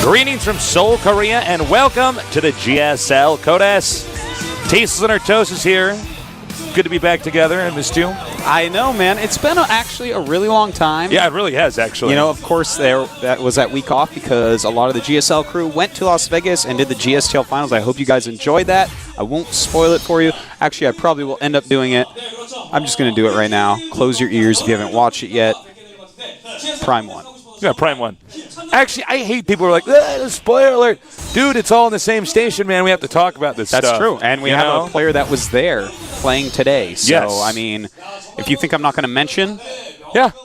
Greetings from Seoul, Korea, and welcome to the GSL Codes. Tasteless and Artosis here. Good to be back together. I missed you. I know, man. It's been actually a really long time. Yeah, it really has, actually. You know, of course, that was that week off because a lot of the GSL crew went to Las Vegas and did the GSL finals. I hope you guys enjoyed that. I won't spoil it for you. Actually, I probably will end up doing it. I'm just going to do it right now. Close your ears if you haven't watched it yet. Prime 1. Yeah, Prime 1. Actually, I hate people who are like, spoiler alert. Dude, it's all in the same station, man. We have to talk about this stuff. That's true. And we have a player that was there playing today. So, yes. I mean, if you think I'm not going to mention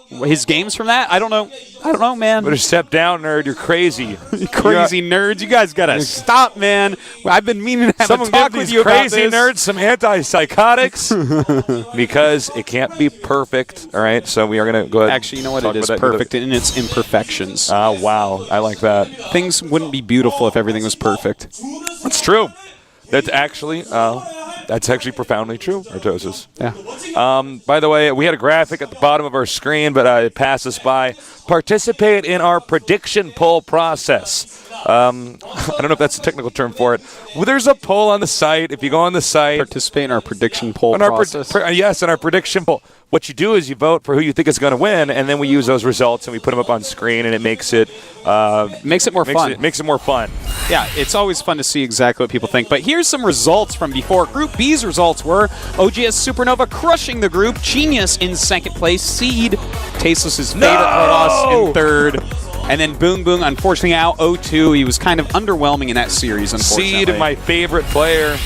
his games from that, I don't know. I don't know, man. Better step down, nerd. You're crazy. Crazy nerds. You guys got to stop, man. I've been meaning to have a talk with you about crazy nerds some antipsychotics because it can't be perfect, all right? So we are going to go ahead. Actually, you know what? It is perfect in its imperfections. Oh, wow. I like that. Things wouldn't be beautiful if everything was perfect. That's true. That's actually profoundly true, Artosis. Yeah. By the way, we had a graphic at the bottom of our screen, but it passed us by. Participate in our prediction poll process. I don't know if that's a technical term for it. Well, there's a poll on the site. If you go on the site. Participate in our prediction poll process. Yes, in our prediction poll. What you do is you vote for who you think is going to win, and then we use those results and we put them up on screen, and it makes it more fun. Makes it more fun. Yeah, it's always fun to see exactly what people think. But here's some results from before. Group B's results were OGS Supernova crushing the group, Genius in second place, Seed, Tasteless's favorite Protoss in third, and then Boom Boom, unfortunately, out 0-2. He was kind of underwhelming in that series, unfortunately. Seed, my favorite player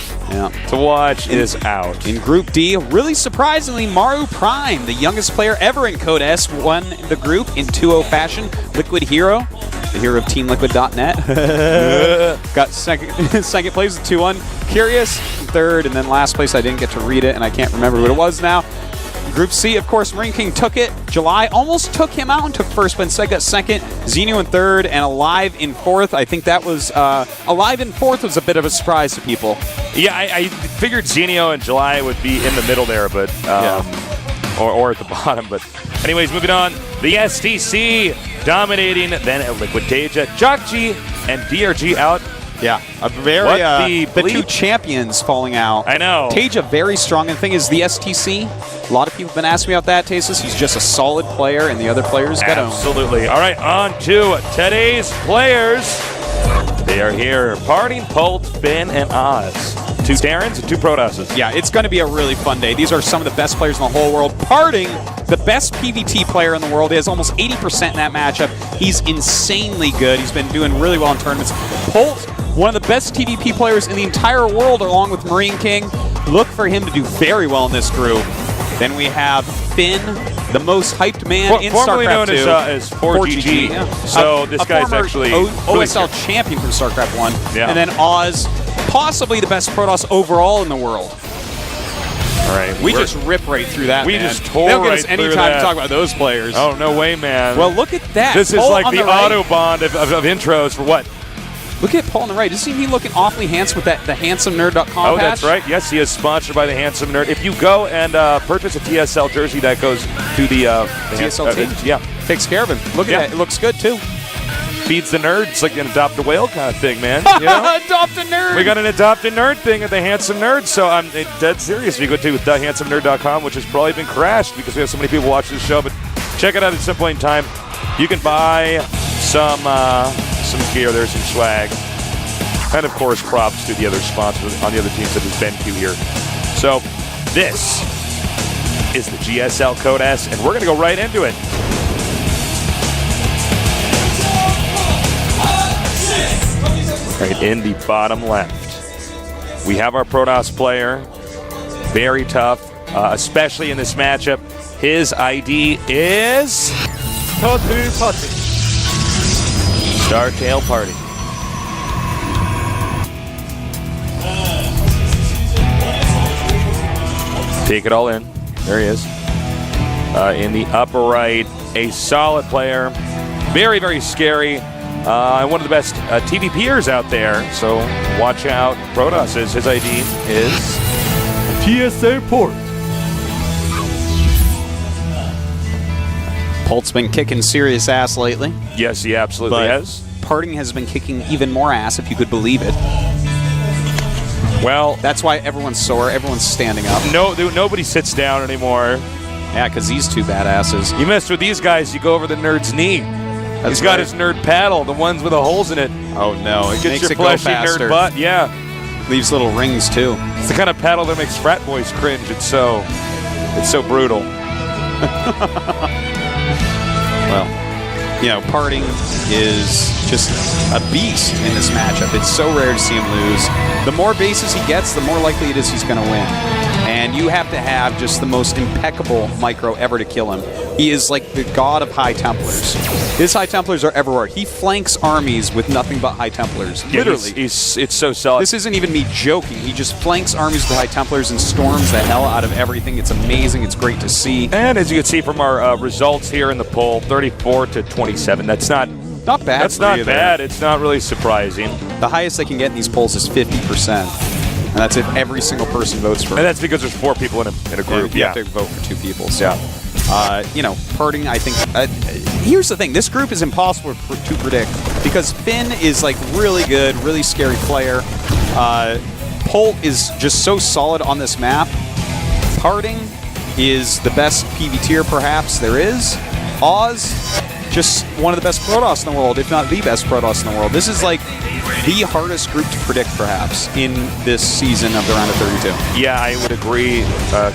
to watch, is out. In Group D, really surprisingly, Maru Prime, the youngest player ever in Code S, won the group in 2-0 fashion. Liquid Hero, the hero of TeamLiquid.net, got second place with 2-1. Curious, third, and then last place, I didn't get to read it, and I can't remember what it was now. Group C, of course, Marine King took it. July almost took him out and took first, but got second. Xenio in third, and Alive in fourth. I think that was Alive in fourth was a bit of a surprise to people. Yeah, I figured Xenio and July would be in the middle there, but or at the bottom. But anyways, moving on. The STC dominating, then Liquid Teja, Jockji, and DRG out. Yeah, the two champions falling out. I know. Teja very strong. And the thing is, the STC, a lot of people have been asking me about that, Tasteless. He's just a solid player, and the other players got him. Absolutely. All right, on to today's players. They are here. Parting, Polt, Finn, and Oz. 2 Terrans and 2 Protosses. Yeah, it's going to be a really fun day. These are some of the best players in the whole world. Parting, the best PvT player in the world. He has almost 80% in that matchup. He's insanely good. He's been doing really well in tournaments. Polt, one of the best TvP players in the entire world, along with Marine King. Look for him to do very well in this group. Then we have Finn, the most hyped man in formerly StarCraft II. known as 4GG. Yeah. So this guy's actually OSL champion from StarCraft 1. Yeah. And then Oz, possibly the best Protoss overall in the world. All right, we just rip right through that. We just tore They'll get right us any through time that. to talk about those players. Oh, no way, man. Well, look at that. This is Polt like the right. Autobahn of intros for what? Look at Paul on the right. Doesn't he look looking awfully handsome with the handsomnerd.com Oh, patch? that's right. Yes, he is sponsored by the Handsome Nerd. If you go and purchase a TSL jersey, that goes to the TSL team? Yeah. Takes care of him. Look at that. It looks good, too. Feeds the nerd. It's like an adopt a whale kind of thing, man. You know? Adopt a nerd. We got an adopt a nerd thing at the Handsome Nerd, so I'm dead serious. If you go to thehandsomenerd.com, which has probably been crashed because we have so many people watch this show, but check it out at some point in time. You can buy some gear. There's some swag. And, of course, props to the other sponsors on the other teams, such as BenQ here. So, this is the GSL Code S, and we're going to go right into it. Right in the bottom left, we have our Protoss player. Very tough, especially in this matchup. His ID is... Startail Party. Take it all in. There he is. In the upper right, a solid player. Very, very scary. One of the best TVPers out there. So watch out. Protoss, his ID is TSA Port. Polt's been kicking serious ass lately. Yes, he absolutely has. Parting has been kicking even more ass, if you could believe it. Well, that's why everyone's sore. Everyone's standing up. Nobody sits down anymore. Yeah, because these two badasses. You mess with these guys, you go over the nerd's knee. He's got his nerd paddle, the ones with the holes in it. Oh no, it gets makes your it go fleshy faster. nerd butt. Yeah, leaves little rings too. It's the kind of paddle that makes frat boys cringe. It's so brutal. Well, you know, Parting is just a beast in this matchup. It's so rare to see him lose. The more bases he gets, the more likely it is he's going to win. And you have to have just the most impeccable micro ever to kill him. He is like the god of High Templars. His High Templars are everywhere. He flanks armies with nothing but High Templars. Yeah, literally. It's so solid. This isn't even me joking. He just flanks armies with High Templars and storms the hell out of everything. It's amazing. It's great to see. And as you can see from our results here in the poll, 34-27. That's not bad. That's not bad. It's not really surprising. The highest they can get in these polls is 50%. And that's if every single person votes for it. And that's because there's 4 people in a group. You have to vote for 2 people. So. Yeah. You know, Parting, I think... here's the thing. This group is impossible to predict because Finn is, like, really good, really scary player. Polt is just so solid on this map. Parting is the best PvTer, perhaps, there is. Oz, just one of the best Protoss in the world, if not the best Protoss in the world. This is, like, the hardest group to predict, perhaps, in this season of the round of 32. Yeah, I would agree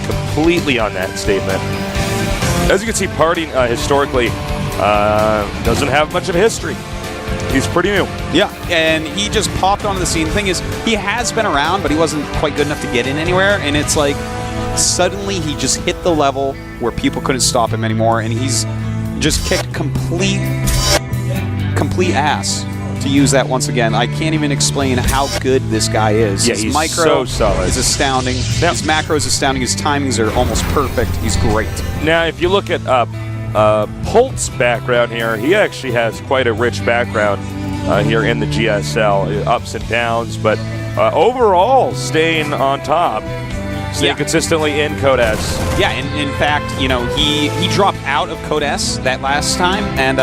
completely on that statement. As you can see, Parting historically doesn't have much of a history. He's pretty new. Yeah, and he just popped onto the scene. The thing is, he has been around, but he wasn't quite good enough to get in anywhere, and it's like, suddenly he just hit the level where people couldn't stop him anymore, and he's just kicked complete ass. To use that once again, I can't even explain how good this guy is. Yeah, his he's micro so solid. is astounding. Now, his macro is astounding. His timings are almost perfect. He's great. Now, if you look at Polt's background here, he actually has quite a rich background here in the GSL, ups and downs, but overall staying on top. Staying consistently in Code S. Yeah, and in fact, you know, he dropped out of Code S that last time, and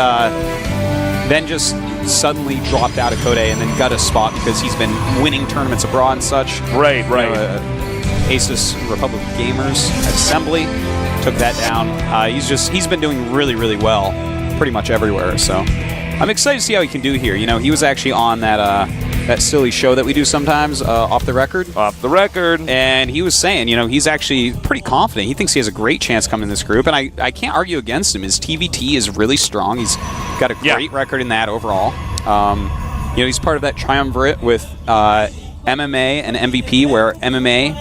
then just suddenly dropped out of Code A and then got a spot because he's been winning tournaments abroad and such. Right. You know, Asus Republic Gamers at Assembly took that down. He's been doing really, really well pretty much everywhere. So I'm excited to see how he can do here. You know, he was actually on that silly show that we do sometimes, Off the Record. Off the Record. And he was saying, you know, he's actually pretty confident. He thinks he has a great chance coming in this group, and I can't argue against him. His TVT is really strong. He's got a great record in that overall. You know, he's part of that triumvirate with MMA and MVP, where MMA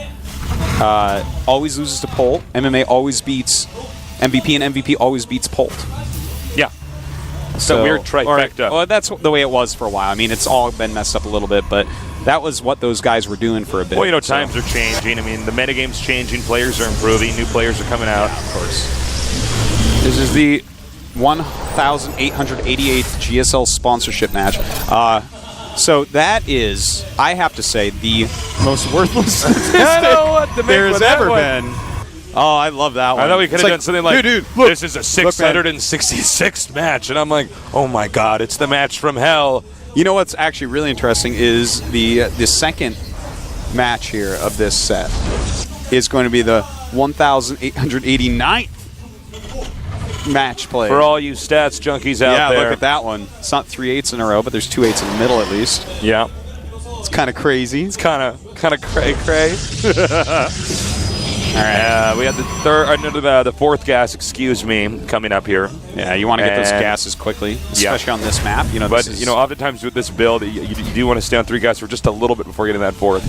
always loses to Polt. MMA always beats MVP, and MVP always beats Polt. Yeah. So weird trifecta. Well, that's the way it was for a while. I mean, it's all been messed up a little bit, but that was what those guys were doing for a bit. Well, you know, times are changing. I mean, the metagame's changing. Players are improving. New players are coming out. Yeah, of course. This is the 1,888th GSL sponsorship match. So that is, I have to say, the most worthless statistic there has ever been. Oh, I love that one. I thought we could have done something like, dude, look, this is a 666th match. And I'm like, oh my God, it's the match from hell. You know what's actually really interesting is the second match here of this set is going to be the 1,889th match play. For all you stats junkies out there. Yeah, look at that one. It's not 3 8s in a row, but there's 2 8s in the middle at least. Yeah. It's kind of crazy. It's kind of cray-cray. All right. We have the fourth gas, excuse me, coming up here. Yeah, you want to get those gases quickly, especially on this map. You know, but you know, oftentimes with this build, you do want to stay on 3 gas for just a little bit before getting that fourth.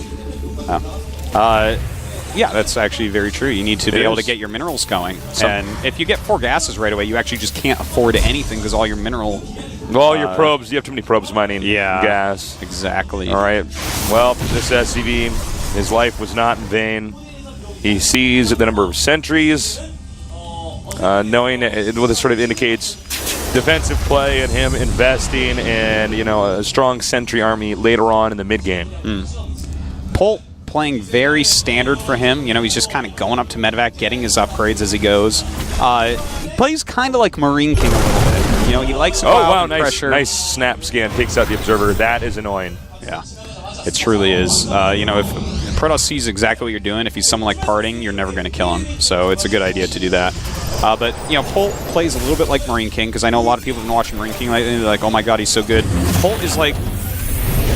Yeah, that's actually very true. You need to be able to get your minerals going. And if you get 4 gases right away, you actually just can't afford anything because all your mineral... Well, your probes, you have too many probes mining gas. Exactly. All right. Well, this SCV, his life was not in vain. He sees the number of sentries, knowing what this sort of indicates defensive play and him investing in, you know, a strong sentry army later on in the mid-game. Polt playing very standard for him. You know, he's just kind of going up to medevac, getting his upgrades as he goes. He plays kind of like Marine King a little bit. You know, he likes to go Oh, out wow, and nice, pressure. nice snap scan. Takes out the observer. That is annoying. Yeah, it truly is. You know, if Protoss sees exactly what you're doing, if he's someone like Parting, you're never going to kill him. So it's a good idea to do that. But, you know, Polt plays a little bit like Marine King, because I know a lot of people have been watching Marine King lately, and they're like, oh my god, he's so good. Polt is like,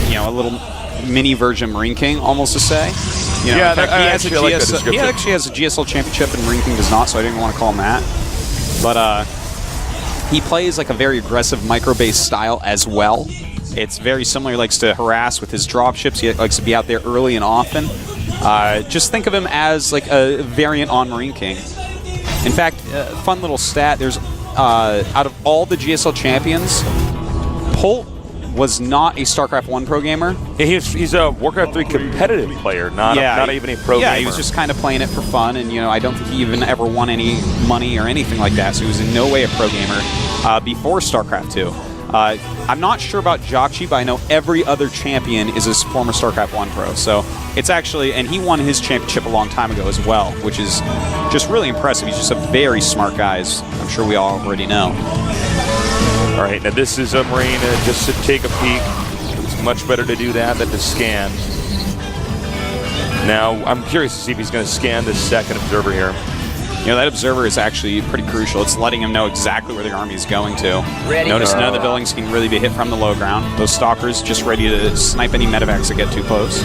you know, a little mini version of Marine King, almost to say. You know, Yeah, in fact, I he has a actually like that GSL, he description. actually has a GSL championship, and Marine King does not, so I didn't want to call him that. But he plays like a very aggressive micro-based style as well. It's very similar. He likes to harass with his dropships. He likes to be out there early and often. Just think of him as like a variant on Marine King. In fact, fun little stat, there's out of all the GSL champions, Polt was not a StarCraft 1 pro gamer. Yeah, he's a Warcraft 3 competitive player, not even a pro gamer. Yeah, he was just kind of playing it for fun, and you know, I don't think he even ever won any money or anything like that, so he was in no way a pro gamer before StarCraft 2. I'm not sure about Jakshi, but I know every other champion is a former StarCraft 1 pro, so it's actually, and he won his championship a long time ago as well, which is just really impressive. He's just a very smart guy, as I'm sure we all already know. All right, now this is a Marine, just to take a peek. It's much better to do that than to scan. Now, I'm curious to see if he's going to scan this second observer here. You know, that observer is actually pretty crucial. It's letting him know exactly where the army is going to. Notice none of the buildings can really be hit from the low ground. Those stalkers just ready to snipe any medevacs that get too close.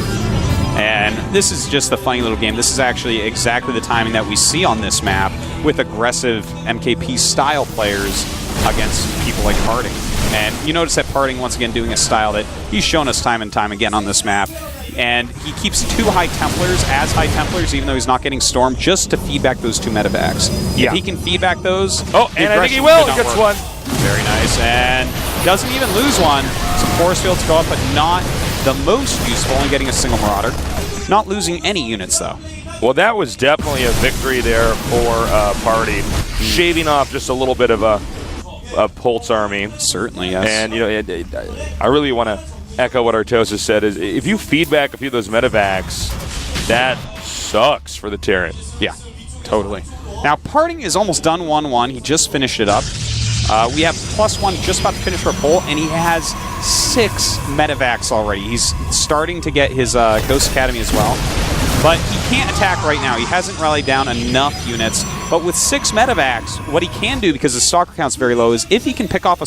And this is just a funny little game. This is actually exactly the timing that we see on this map with aggressive MKP-style players against people like Parting. And you notice that Parting, once again, doing a style that he's shown us time and time again on this map. And he keeps 2 High Templars as High Templars, even though he's not getting stormed, just to feedback those 2 medevacs. Yeah. If he can feedback those... Oh, and I think he will. He gets one. Very nice. And doesn't even lose one. Some force fields go up, but not the most useful, only getting a single Marauder. Not losing any units, though. Well, that was definitely a victory there for Party, shaving off just a little bit of a Polt's army. Certainly, yes. And, you know, I really want to echo what Artosis said, is if you feedback a few of those medevacs, that sucks for the Terran. Yeah, totally. Now, Parting is almost done 1-1. He just finished it up. We have +1 just about to finish for Polt, and he has 6 medevacs already. He's starting to get his Ghost Academy as well. But he can't attack right now. He hasn't rallied down enough units. But with 6 medevacs, what he can do, because his stalker count's very low, is if he can pick off a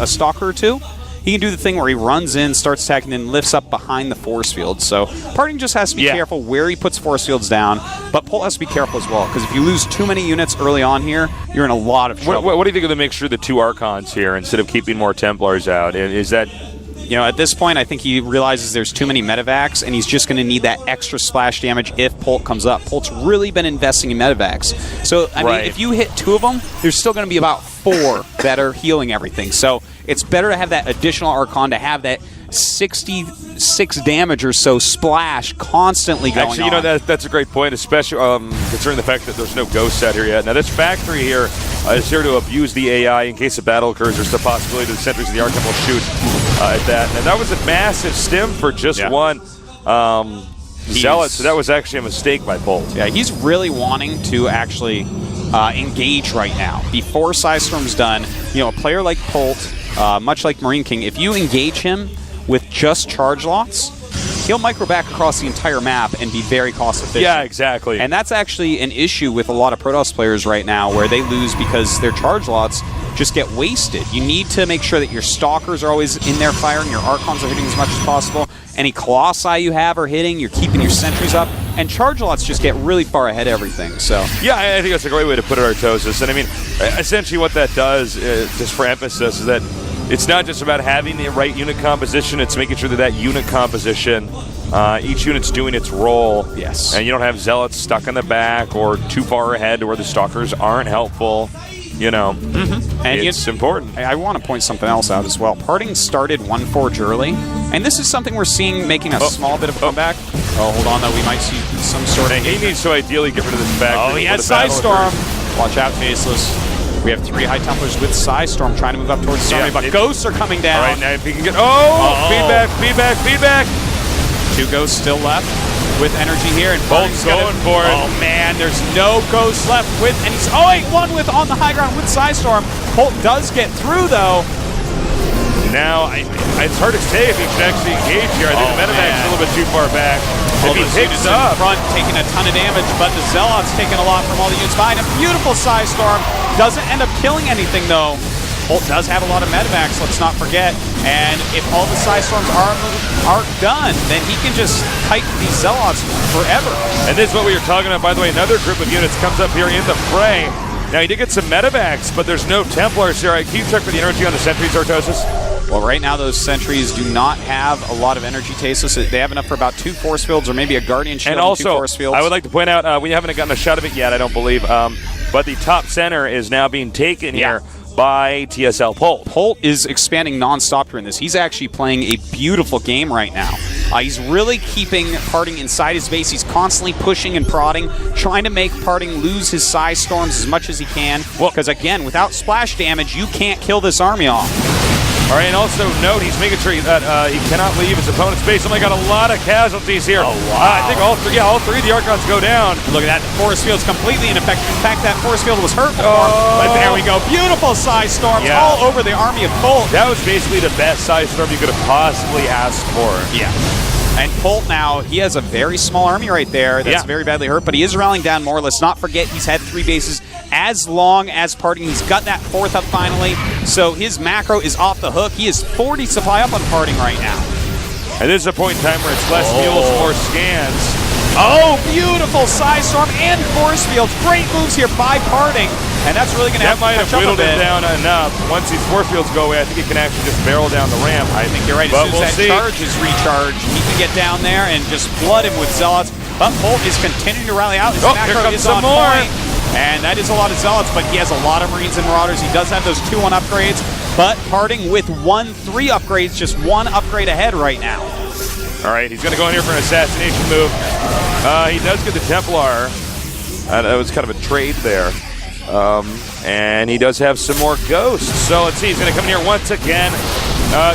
stalker or 2, he can do the thing where he runs in, starts attacking, and lifts up behind the force field. So Parting just has to be careful where he puts force fields down, but Polt has to be careful as well, because if you lose too many units early on here, you're in a lot of trouble. What do you think of the mixture of the 2 Archons here instead of keeping more Templars out? Is that... You know, at this point, I think he realizes there's too many medevacs, and he's just going to need that extra splash damage if Polt comes up. Polt's really been investing in medevacs. So, I mean, if you hit 2 of them, there's still going to be about 4 that are healing everything. So, it's better to have that additional Archon to have that 66 damage or so splash constantly going on. Actually, you know, that's a great point, especially considering the fact that there's no ghosts out here yet. Now, this factory here is here to abuse the AI in case a battle occurs. There's the possibility that the sentries of the Archon will shoot at that. And that was a massive stim for just one Zealot, so that was actually a mistake by Polt. Yeah, he's really wanting to actually engage right now. Before Psystorm's done, you know, a player like Polt, much like Marine King, if you engage him with just charge lots, he'll micro back across the entire map and be very cost efficient. Yeah, exactly. And that's actually an issue with a lot of Protoss players right now, where they lose because their charge lots just get wasted. You need to make sure that your Stalkers are always in there firing, your Archons are hitting as much as possible, any Colossi you have are hitting, you're keeping your sentries up, and charge lots just get really far ahead of everything. So yeah, I think that's a great way to put it, Artosis. And I mean, essentially what that does, just for emphasis, is that it's not just about having the right unit composition, it's making sure that that unit composition, each unit's doing its role. Yes. And you don't have Zealots stuck in the back or too far ahead where the Stalkers aren't helpful. You know, and it's important. I want to point something else out as well. Parting started 1-4 early, and this is something we're seeing making a small bit of a comeback. Oh, hold on, though. We might see some sort of... He needs to ideally get rid of this factory. Oh, he has Psystorm. Watch out, Faceless. We have 3 High Templars with Psystorm trying to move up towards the army, but Ghosts are coming down. All right, now if he can get... Feedback. 2 Ghosts still left with energy here, and Polt's going for it. Oh man, there's no Ghosts left with, and he's one with on the high ground with Psystorm. Polt does get through, though. Now, it's hard to say if he should actually engage here. I think the medevac's a little bit too far back. If he picks up, in front, taking a ton of damage, but the Zealot's taking a lot from all the units behind him. Beautiful Psy Storm. Doesn't end up killing anything, though. Polt does have a lot of medevacs, let's not forget. And if all the Psy Storms are done, then he can just tighten these Zealots forever. And this is what we were talking about, by the way. Another group of units comes up here in the fray. Now, he did get some medevacs, but there's no Templars here. Can you check for the energy on the sentries, Artosis? Well, right now those sentries do not have a lot of energy tasteless. They have enough for about 2 force fields or maybe a guardian shield and also, 2 force fields. I would like to point out, we haven't gotten a shot of it yet, I don't believe, but the top center is now being taken here by TSL Polt. Polt is expanding non-stop during this. He's actually playing a beautiful game right now. He's really keeping Parting inside his base. He's constantly pushing and prodding, trying to make Parting lose his Psy Storms as much as he can. Because again, without splash damage, you can't kill this army off. All right, and also note, he's making sure that he cannot leave his opponent's base. Oh my God, a lot of casualties here. Oh, wow. I think all three of the Archons go down. Look at that, the force field's completely ineffective. In fact, that force field was hurt before, but there we go. Beautiful Psy Storms all over the army of Polt. That was basically the best Psy Storm you could have possibly asked for. Yeah. And Polt now, he has a very small army right there that's very badly hurt, but he is rallying down more. Let's not forget he's had 3 bases as long as Parting. He's got that 4th up finally, so his macro is off the hook. He is 40 supply up on Parting right now. And this is a point in time where it's less mules, more scans. Oh, beautiful Psy Storm and force fields. Great moves here by Parting, and that's really going to have to catch up a bit. That might have whittled him down enough. Once these force fields go away, I think he can actually just barrel down the ramp. I think you're right. As soon as that charge is recharged, he can get down there and just flood him with Zealots. But Polt is continuing to rally out. His macro is on point. And that is a lot of Zealots, but he has a lot of Marines and Marauders. He does have those 2-1 upgrades, but Parting with 1-3 upgrades, just 1 upgrade ahead right now. All right, he's going to go in here for an assassination move. He does get the Templar. That was kind of a trade there. And he does have some more ghosts. So let's see, he's going to come in here once again.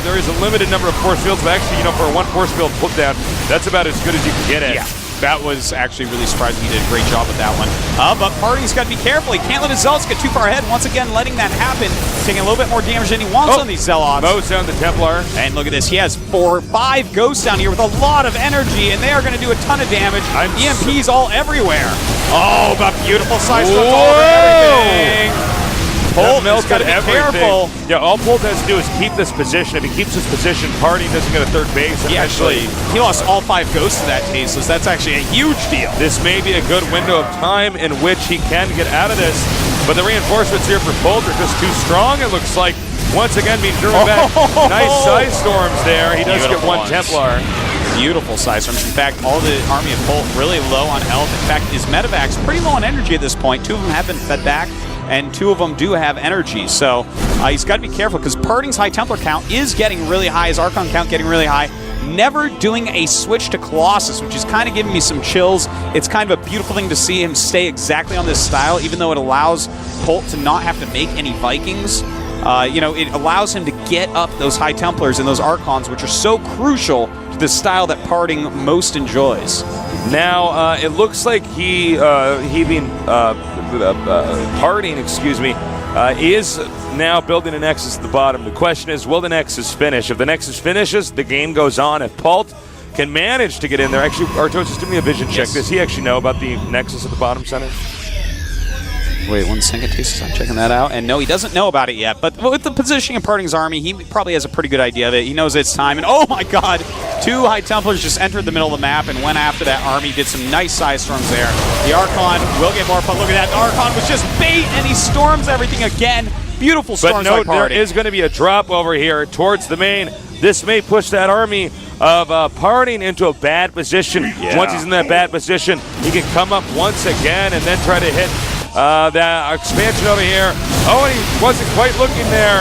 There is a limited number of force fields, but actually, for a 1 force field put down, that's about as good as you can get it. Yeah. That was actually really surprising. He did a great job with that one. But Parting's got to be careful. He can't let his Zealots get too far ahead. Once again, letting that happen. Taking a little bit more damage than he wants on these Zealots. Mows down the Templar. And look at this. He has 4 or 5 ghosts down here with a lot of energy, and they are going to do a ton of damage. EMPs all everywhere. Oh, but beautiful Psy Storms all over everything. Polt has got to be careful. Yeah, all Polt has to do is keep this position. If he keeps this position, Parting doesn't get a 3rd base. He lost all 5 ghosts to that Tasteless. That's actually a huge deal. This may be a good window of time in which he can get out of this, but the reinforcements here for Polt are just too strong, it looks like. Once again being driven back. Nice Psy Storms there. He does get 1 Templar. Beautiful Psy Storms. In fact, all the army of Polt really low on health. In fact, his medevac's pretty low on energy at this point. 2 of them have been fed back, and 2 of them do have energy. So he's got to be careful because Parting's High Templar count is getting really high, his Archon count getting really high. Never doing a switch to Colossus, which is kind of giving me some chills. It's kind of a beautiful thing to see him stay exactly on this style, even though it allows Polt to not have to make any Vikings. It allows him to get up those High Templars and those Archons, which are so crucial to the style that Parting most enjoys. Now, it looks like Parting, is now building a Nexus at the bottom. The question is, will the Nexus finish? If the Nexus finishes, the game goes on. If Polt can manage to get in there, actually, Artosis, do me a vision check. Does he actually know about the Nexus at the bottom center? Wait 1 second, Tasteless. I'm checking that out. And no, he doesn't know about it yet. But with the positioning of Parting's army, he probably has a pretty good idea of it. He knows it's time. And oh my God, 2 High Templars just entered the middle of the map and went after that army. Did some nice Psy Storms there. The Archon will get more fun. Look at that. The Archon was just bait, and he storms everything again. Beautiful storms. But note, there is going to be a drop over here towards the main. This may push that army of Parting into a bad position. Yeah. Once he's in that bad position, he can come up once again and then try to hit that expansion over here. Oh, and he wasn't quite looking there.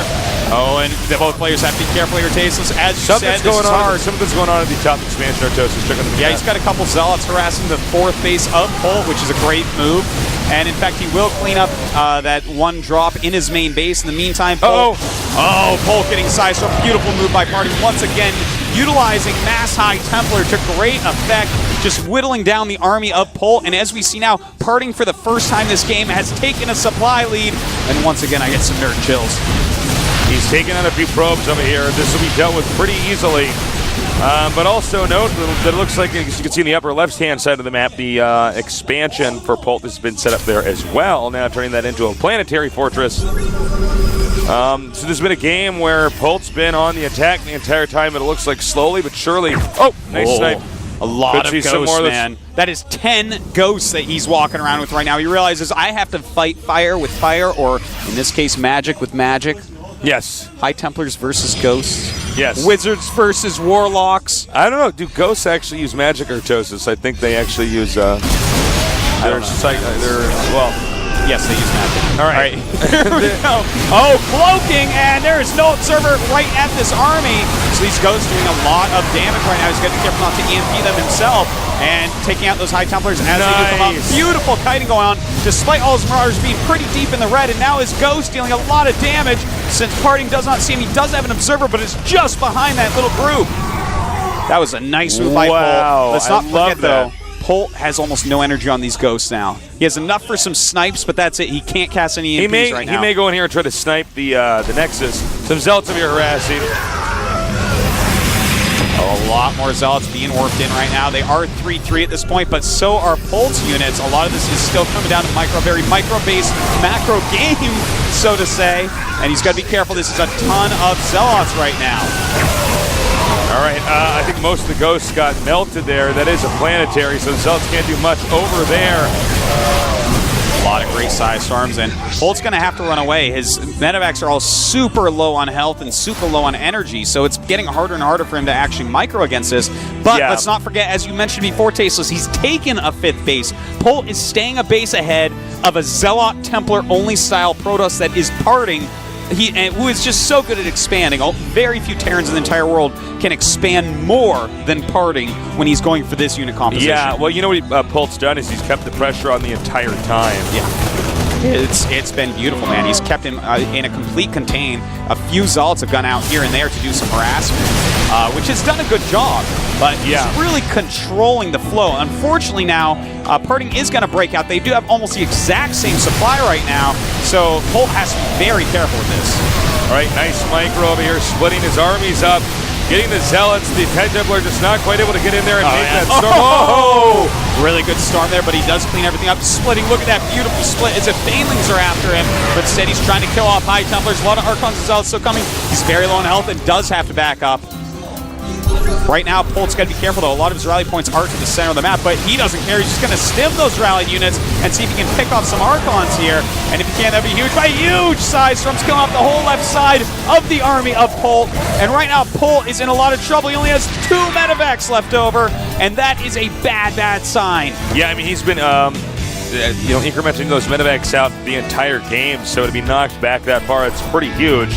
Oh, and both players have to be careful here, Tasteless. As you said, this is hard. Something's going on at the top expansion, Artosis. Yeah, he's got a couple Zealots harassing the 4th base of Polt, which is a great move. And in fact, he will clean up that 1 drop in his main base. In the meantime, Polt. Oh, Polt getting Psy Storm. Beautiful move by Parting. Once again, utilizing Mass High Templar to great effect, just whittling down the army of Polt. And as we see now, Parting for the first time this game has taken a supply lead. And once again, I get some nerd chills. He's taking out a few probes over here. This will be dealt with pretty easily. But also note that it looks like, as you can see in the upper left-hand side of the map, the expansion for Polt has been set up there as well, now turning that into a planetary fortress. So there's been a game where Polt's been on the attack the entire time, but it looks like slowly but surely. Oh, nice snipe. A lot of ghosts, man. That is 10 ghosts that he's walking around with right now. He realizes I have to fight fire with fire, or in this case, magic with magic. Yes. High Templars versus ghosts. Yes. Wizards versus warlocks. I don't know. Do ghosts actually use magic artosis? I think they actually use well, yes, they use magic. All right. Here we go. Oh, cloaking, and there is no observer right at this army. So these ghosts doing a lot of damage right now. He's got to be careful not to EMP them himself, and taking out those High Templars as they do come up. Beautiful kiting going on, despite all his Marauders being pretty deep in the red, and now his Ghost dealing a lot of damage. Since Parting does not see him, he does have an observer, but it's just behind that little group. That was a nice move by Polt. Let's not forget, though, Polt has almost no energy on these ghosts now. He has enough for some snipes, but that's it. He can't cast any EMPs right now. He may go in here and try to snipe the Nexus. Some Zealots over here harassing. A lot more Zealots being warped in right now. They are 3-3 at this point, but so are Polt's units. A lot of this is still coming down to very micro-based macro game, so to say. And he's got to be careful. This is a ton of Zealots right now. All right, I think most of the ghosts got melted there. That is a planetary, so the Zealots can't do much over there. A lot of great size storms, and Polt's going to have to run away. His medevacs are all super low on health and super low on energy, so it's getting harder and harder for him to actually micro against this. But let's not forget, as you mentioned before, Tasteless, he's taken a 5th base. Polt is staying a base ahead of a Zealot Templar-only style Protoss that is Parting, who is just so good at expanding. Very few Terrans in the entire world can expand more than Parting when he's going for this unit composition. Yeah, well, you know what Polt's done is he's kept the pressure on the entire time. Yeah. It's been beautiful, man. He's kept him in a complete contain. A few Zealots have gone out here and there to do some harassment, which has done a good job. But he's really controlling the flow. Unfortunately now, Parting is going to break out. They do have almost the exact same supply right now, so Polt has to be very careful with this. All right, nice micro over here, splitting his armies up. Getting the Zealots, the High Templar just not quite able to get in there and make that storm. Oh! Really good storm there, but he does clean everything up. Splitting, look at that beautiful split as if Banelings are after him. But instead he's trying to kill off High Templars. A lot of Archons and Zealots still coming. He's very low on health and does have to back up. Right now, Polt's got to be careful, though. A lot of his rally points are to the center of the map, but he doesn't care. He's just going to stim those rallied units and see if he can pick off some Archons here. And if he can, that'd be huge. By huge size storms killing off the whole left side of the army of Polt. And right now, Polt is in a lot of trouble. He only has 2 medevacs left over, and that is a bad, bad sign. Yeah, I mean, he's been incrementing those medevacs out the entire game, so to be knocked back that far, it's pretty huge.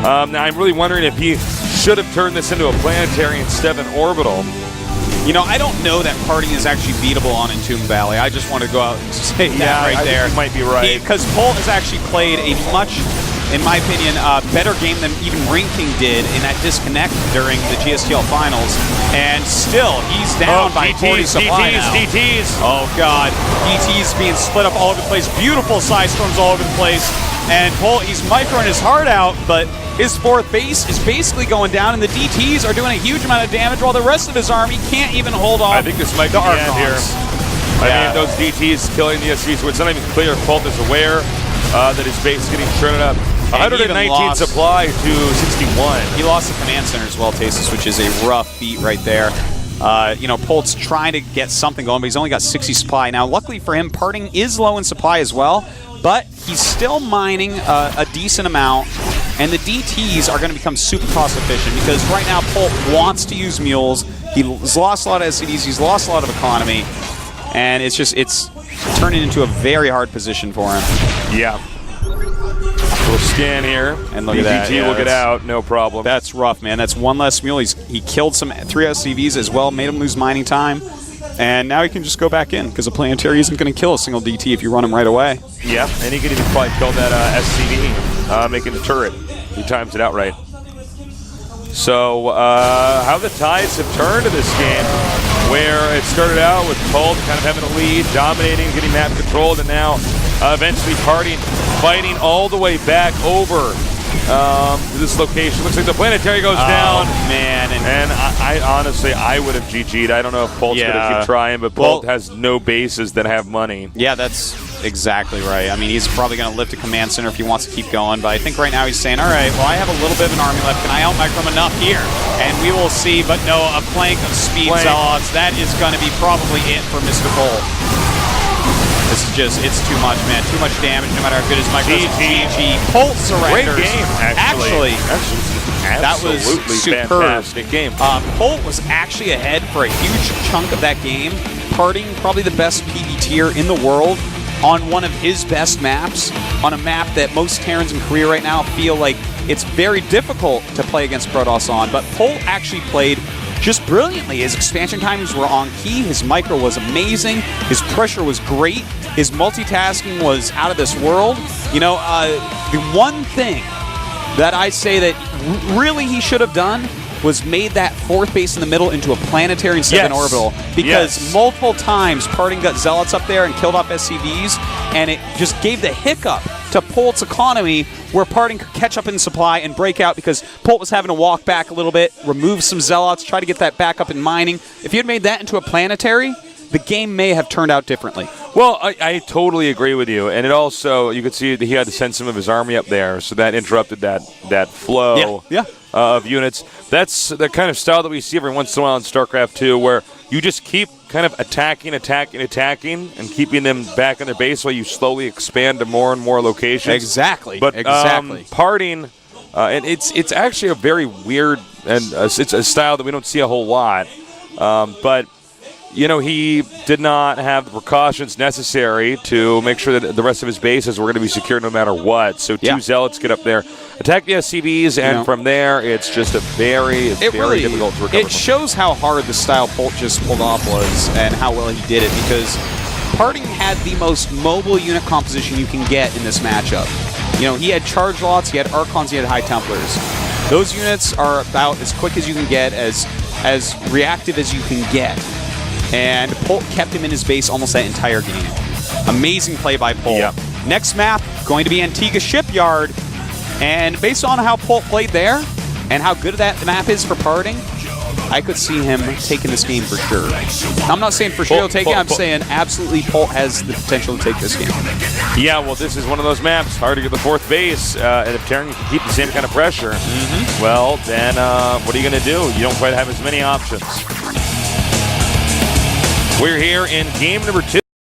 Now, I'm really wondering if he should have turned this into a planetary instead of an orbital. You know, I don't know that Parting is actually beatable on Entombed Valley. I just want to go out and say that right there. You might be right. Because Polt has actually played a much, in my opinion, better game than even Ranking did in that disconnect during the GSL finals. And still, he's down by 40 supply now. DTs. Oh, God. DTs being split up all over the place. Beautiful side storms all over the place. And Polt, he's microing his heart out, but his 4th base is basically going down, and the DTs are doing a huge amount of damage while the rest of his army can't even hold off. I think this might be the end here. I mean, those DTs killing the SCs, so it's not even clear if Polt is aware that his base is getting shredded up. 119 supply to 61. He lost the command center as well, Tasis, which is a rough beat right there. Polt's trying to get something going, but he's only got 60 supply. Now, luckily for him, Parting is low in supply as well, but he's still mining a decent amount, and the DTs are going to become super cost efficient because right now Polt wants to use mules. He's lost a lot of SCDs, he's lost a lot of economy, and it's turning into a very hard position for him. Yeah. We'll scan here, and look at that. DT will get out, no problem. That's rough, man. That's one less mule. He killed 3 SCVs as well, made him lose mining time. And now he can just go back in because a planetary isn't going to kill a single DT if you run him right away. Yeah, and he could even probably kill that SCV, making the turret. He times it out right. So how the tides have turned in this game, where it started out with Polt kind of having a lead, dominating, getting map controlled, and now eventually fighting all the way back over this location. Looks like the planetary goes down. Man. And I honestly, I would have GG'd. I don't know if Polt's going to keep trying, but Polt has no bases that have money. Yeah, that's exactly right. I mean, he's probably going to lift a command center if he wants to keep going, but I think right now he's saying, all right, well, I have a little bit of an army left. Can I out-micro him enough here? And we will see, but no, a plank of speed zealots. That is going to be probably it for Mr. Polt. This is just, it's too much, man. Too much damage, no matter how good his micro is. GG. Polt surrenders. Great game, actually. That was superb. Fantastic game. Polt was actually ahead for a huge chunk of that game, parting probably the best PvTer in the world on one of his best maps, on a map that most Terrans in Korea right now feel like it's very difficult to play against Protoss on, but Polt actually played just brilliantly. His expansion timings were on key, his micro was amazing, his pressure was great, his multitasking was out of this world. You know, the one thing that I say that really he should have done was made that fourth base in the middle into a planetary instead of an orbital. Because multiple times Parting got Zealots up there and killed off SCVs, and it just gave the hiccup to Polt's economy where Parting could catch up in supply and break out because Polt was having to walk back a little bit, remove some Zealots, try to get that back up in mining. If you had made that into a planetary, the game may have turned out differently. Well, I totally agree with you, and it also, you could see that he had to send some of his army up there, so that interrupted that flow of units. That's the kind of style that we see every once in a while in StarCraft II, where you just keep kind of attacking, and keeping them back on their base while you slowly expand to more and more locations. Exactly. But Parting, and it's actually a very weird, and it's a style that we don't see a whole lot, but you know, he did not have the precautions necessary to make sure that the rest of his bases were going to be secure no matter what. So two Zealots get up there, attack the SCVs, and from there, it's just a very difficult to recover. It shows how hard the style Polt just pulled off was and how well he did it, because Parting had the most mobile unit composition you can get in this matchup. You know, he had Charge Lots, he had Archons, he had High Templars. Those units are about as quick as you can get, as reactive as you can get. And Polt kept him in his base almost that entire game. Amazing play by Polt. Yep. Next map, going to be Antigua Shipyard. And based on how Polt played there, and how good that map is for Parting, I could see him taking this game for sure. I'm not saying for sure he'll take it, I'm saying absolutely Polt has the potential to take this game. Yeah, well, this is one of those maps, hard to get the fourth base, and if Terran can keep the same kind of pressure, well, then what are you going to do? You don't quite have as many options. We're here in game number 2.